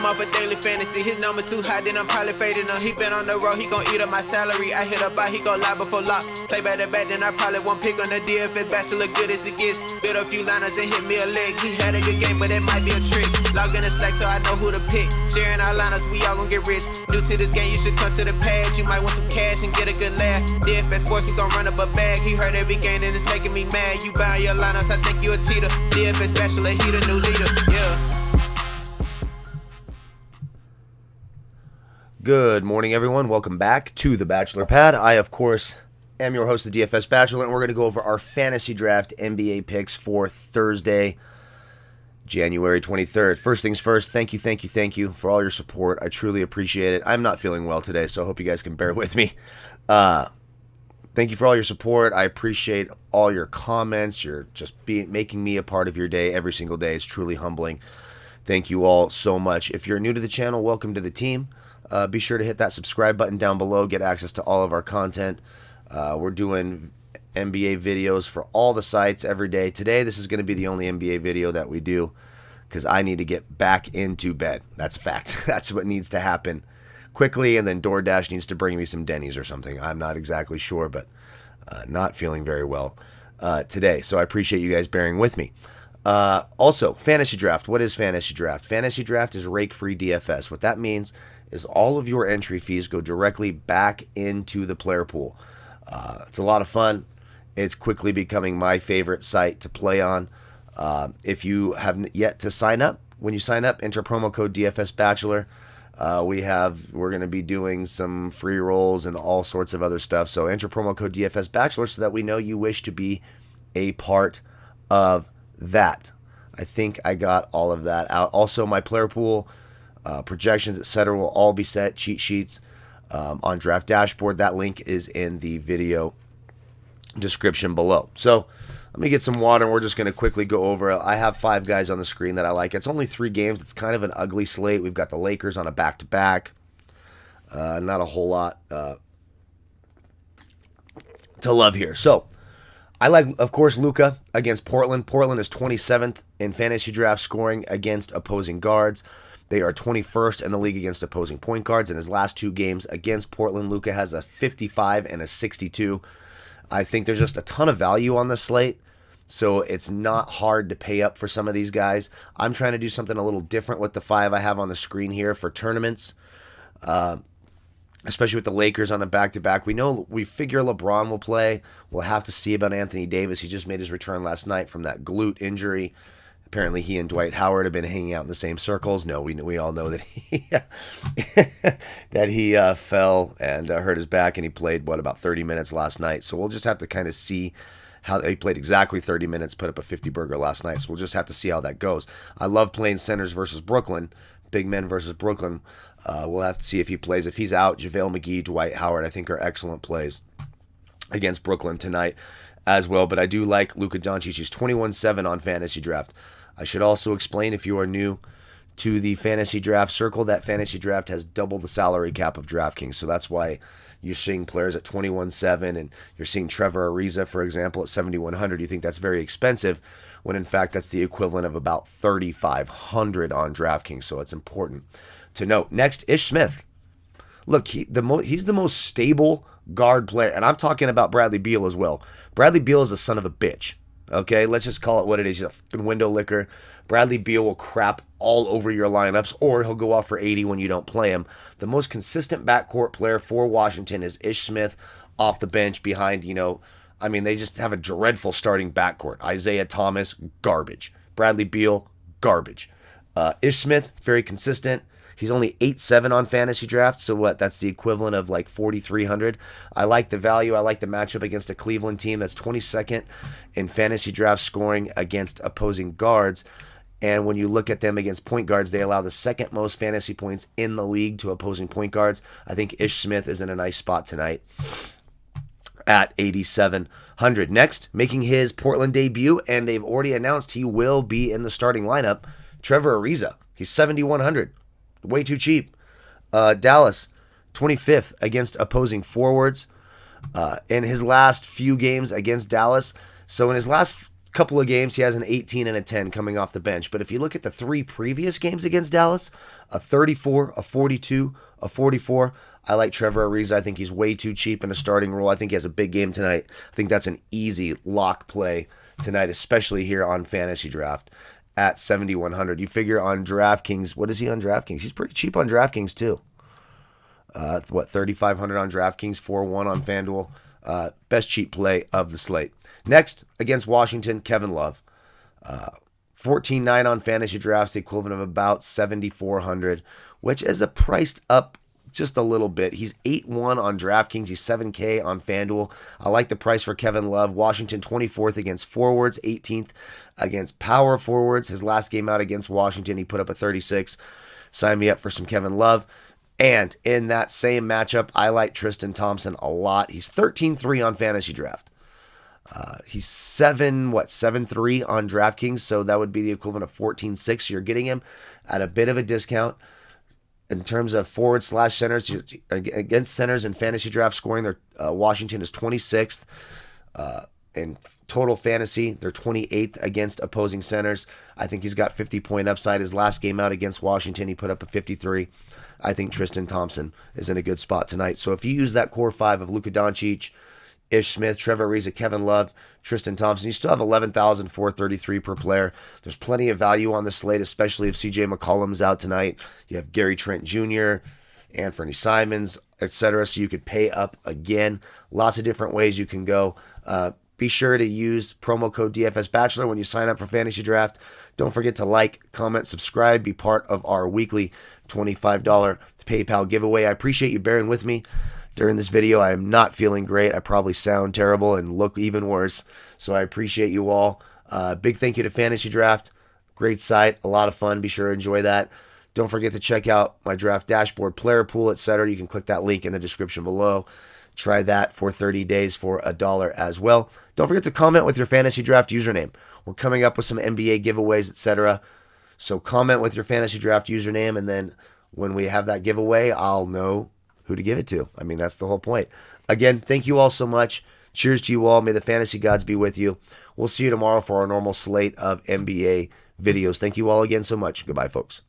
off a daily fantasy. His number too high, then I'm probably fading him. He been on the road, he gon' eat up my salary. I hit up out, he gon' lie before lock. Play back to back, then I probably won't pick on the DFS bachelor, good as it gets. Build a few liners and hit me a leg. He had a good game, but it might be a trick. Log in the Slack so I know who to pick. Sharing our liners, we all gon' get rich. New to this game, you should come to the pad. You might want some cash and get a good laugh. DFS sports, we gon' run up a bag. He heard every game and it's making me mad. You buying your lineups, I think you a cheater. DFS bachelor, he the new leader. Yeah. Good morning, everyone. Welcome back to the Bachelor Pad. I, of course, am your host, the DFS Bachelor, and we're going to go over our fantasy draft NBA picks for Thursday, January 23rd. First things first, thank you for all your support. I truly appreciate it. I'm not feeling well today, so I hope you guys can bear with me. Thank you for all your support. I appreciate all your comments. You're just making me a part of your day every single day. It's truly humbling. Thank you all so much. If you're new to the channel, welcome to the team. Be sure to hit that subscribe button down below. Get access to all of our content. We're doing NBA videos for all the sites every day. Today, this is going to be the only NBA video that we do because I need to get back into bed. That's fact. That's what needs to happen quickly, and then DoorDash needs to bring me some Denny's or something. I'm not exactly sure, but not feeling very well today. So I appreciate you guys bearing with me. Also, Fantasy Draft. What is Fantasy Draft? Fantasy Draft is rake-free DFS. What that means is all of your entry fees go directly back into the player pool. It's a lot of fun. It's quickly becoming my favorite site to play on. If you have yet to sign up, when you sign up, enter promo code DFS Bachelor. We're going to be doing some free rolls and all sorts of other stuff. So enter promo code DFS Bachelor so that we know you wish to be a part of that. I think I got all of that out. Also, my player pool, projections, etc. will all be set. Cheat sheets on Draft Dashboard. That link is in the video description below. So let me get some water and we're just going to quickly go over. I have 5 guys on the screen that I like. It's only 3 games. It's kind of an ugly slate. We've got the Lakers on a back-to-back. Not a whole lot to love here. So I like, of course, Luka against Portland. Portland is 27th in fantasy draft scoring against opposing guards. They are 21st in the league against opposing point guards. In his last 2 games against Portland, Luka has a 55 and a 62. I think there's just a ton of value on the slate, so it's not hard to pay up for some of these guys. I'm trying to do something a little different with the 5 I have on the screen here for tournaments, especially with the Lakers on a back-to-back. We figure LeBron will play. We'll have to see about Anthony Davis. He just made his return last night from that glute injury. Apparently, he and Dwight Howard have been hanging out in the same circles. No, we all know that he that he fell and hurt his back, and he played, about 30 minutes last night. So we'll just have to kind of see how he played exactly 30 minutes, put up a 50-burger last night. So we'll just have to see how that goes. I love playing centers versus Brooklyn, big men versus Brooklyn. We'll have to see if he plays. If he's out, JaVale McGee, Dwight Howard, I think are excellent plays against Brooklyn tonight as well. But I do like Luka Doncic. He's 21-7 on Fantasy Draft. I should also explain, if you are new to the Fantasy Draft circle, that Fantasy Draft has double the salary cap of DraftKings. So that's why you're seeing players at 21-7, and you're seeing Trevor Ariza, for example, at 7,100. You think that's very expensive, when in fact that's the equivalent of about 3,500 on DraftKings. So it's important to note. Next, Ish Smith. Look, he's the most stable guard player, and I'm talking about Bradley Beal as well. Bradley Beal is a son of a bitch. Okay, let's just call it what it is. He's a fucking window licker. Bradley Beal will crap all over your lineups, or he'll go off for 80 when you don't play him. The most consistent backcourt player for Washington is Ish Smith off the bench behind, they just have a dreadful starting backcourt. Isaiah Thomas, garbage. Bradley Beal, garbage. Ish Smith, very consistent. He's only 8-7 on Fantasy Draft, so what? That's the equivalent of like 4,300. I like the value. I like the matchup against a Cleveland team that's 22nd in Fantasy Draft scoring against opposing guards. And when you look at them against point guards, they allow the second most fantasy points in the league to opposing point guards. I think Ish Smith is in a nice spot tonight at 8,700. Next, making his Portland debut, and they've already announced he will be in the starting lineup, Trevor Ariza. He's 7,100. Way too cheap. Dallas, 25th against opposing forwards in his last few games against Dallas. So in his last couple of games, he has an 18 and a 10 coming off the bench. But if you look at the 3 previous games against Dallas, a 34, a 42, a 44, I like Trevor Ariza. I think he's way too cheap in a starting role. I think he has a big game tonight. I think that's an easy lock play tonight, especially here on Fantasy Draft at 7,100. You figure on DraftKings, what is he on DraftKings? He's pretty cheap on DraftKings too. 3,500 on DraftKings, 4-1 on FanDuel. Best cheap play of the slate. Next, against Washington, Kevin Love. 14.9 on Fantasy Drafts, the equivalent of about 7,400, which is a priced up just a little bit. He's 8-1 on DraftKings. He's 7K on FanDuel. I like the price for Kevin Love. Washington 24th against forwards, 18th against power forwards. His last game out against Washington, he put up a 36. Sign me up for some Kevin Love. And in that same matchup, I like Tristan Thompson a lot. He's 13-3 on Fantasy Draft. He's 7-3 on DraftKings, so that would be the equivalent of 14.6. You're getting him at a bit of a discount. In terms of forward/centers, against centers in Fantasy Draft scoring, Washington is 26th. In total fantasy, they're 28th against opposing centers. I think he's got 50-point upside. His last game out against Washington, he put up a 53. I think Tristan Thompson is in a good spot tonight. So if you use that core 5 of Luka Doncic, Ish Smith, Trevor Ariza, Kevin Love, Tristan Thompson, you still have 11,433 per player. There's plenty of value on the slate, especially if CJ McCollum's out tonight. You have Gary Trent Jr., Anthony Simons, etc. So you could pay up again. Lots of different ways you can go. Be sure to use promo code DFS Bachelor when you sign up for Fantasy Draft. Don't forget to like, comment, subscribe, be part of our weekly $25 PayPal giveaway. I appreciate you bearing with me during this video. I am not feeling great. I probably sound terrible and look even worse. So I appreciate you all. Big thank you to Fantasy Draft. Great site. A lot of fun. Be sure to enjoy that. Don't forget to check out my draft dashboard, player pool, etc. You can click that link in the description below. Try that for 30 days for $1 as well. Don't forget to comment with your Fantasy Draft username. We're coming up with some NBA giveaways, etc. So comment with your Fantasy Draft username, and then when we have that giveaway, I'll know who to give it to. I mean, that's the whole point. Again, thank you all so much. Cheers to you all. May the fantasy gods be with you. We'll see you tomorrow for our normal slate of NBA videos. Thank you all again so much. Goodbye, folks.